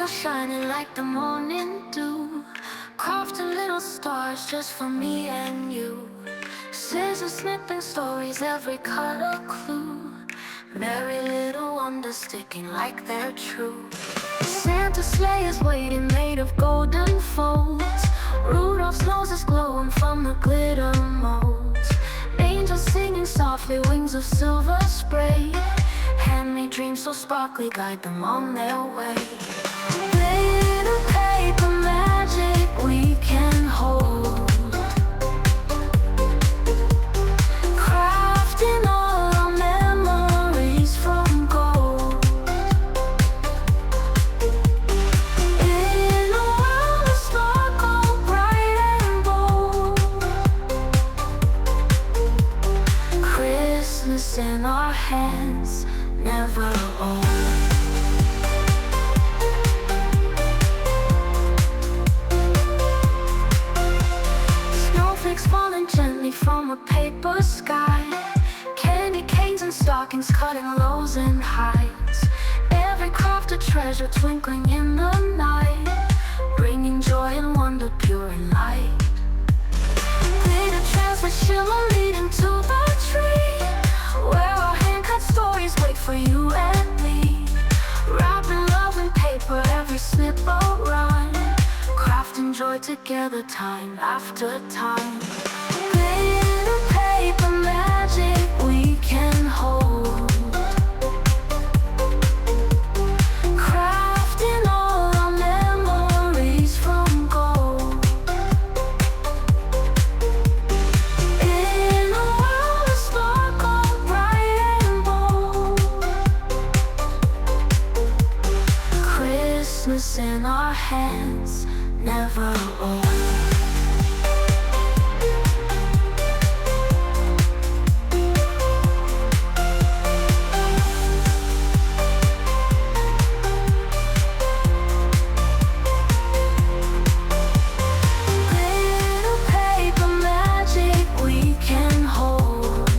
shining like the morning dew, crafting little stars just for me and you. Scissors snipping stories, every cut a clue. Merry little wonders sticking like they're true. Santa's sleigh is waiting, made of golden folds. Rudolph's nose is glowing from the glitter molds. Angels singing softly, wings of silver spray. Handmade dreams so sparkly, guide them on their way. Glitter paper magic we can hold, crafting all our memories from gold. In a world of sparkle, bright and bold, Christmas in our hands, never old. Snowflakes falling gently from a paper sky. Candy canes and stockings cutting lows and highs. Every craft a treasure twinkling in the night, bringing joy and wonder pure and light. Glitter trails with shimmer leading to the tree, where our hand-cut stories wait for you and me. Wrapping love in paper, every snip a rhyme, crafting joy together time after time. Glitter paper magic we can hold, crafting all our memories from gold. In a world of sparkle, bright and bold, Christmas in our hands, never old. Glitter paper magic we can hold,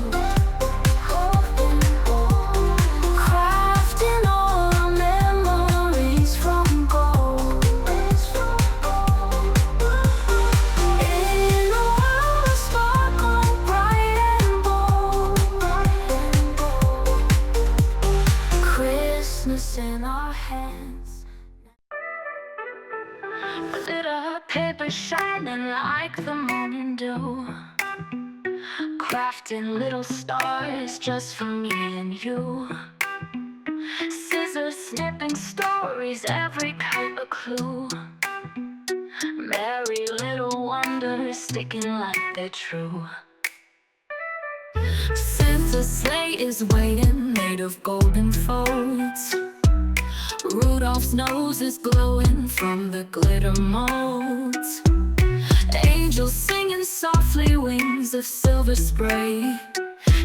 crafting all our memories from gold. In a world of sparkle, bright and bold, Christmas in our hands. Glitter paper shining like the morning dew, crafting little stars just for me and you. Scissors snipping stories, every cut a clue. Merry little wonders sticking like they're true. Santa's sleigh is waiting, made of golden folds. Rudolph's nose is glowing from the glitter molds. Angels singing softly, wings of silver spray.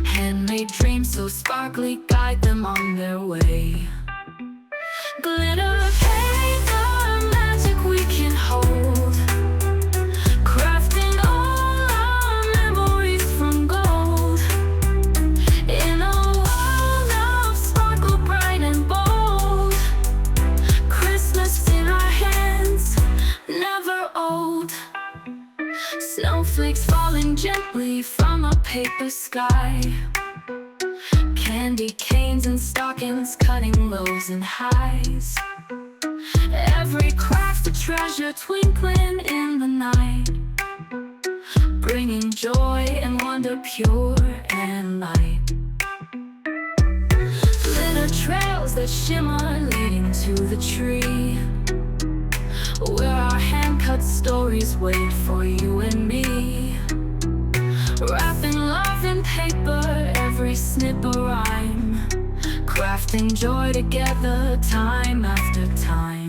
Handmade dreams so sparkly, guide them on their way. Glitter paper magic we can hold, crafting all our memories from gold. In a world of sparkle, bright and bold, Christmas in our hands, never old. Snowflakes falling gently from a paper sky. Candy canes and stockings cutting lows and highs. Every craft a treasure twinkling in the night, bringing joy and wonder pure and light. Glitter trails that shimmer leading to the tree, where our hand-cut stories wait for you and me. Wrapping love in paper, every snip a rhyme, crafting joy together time after time.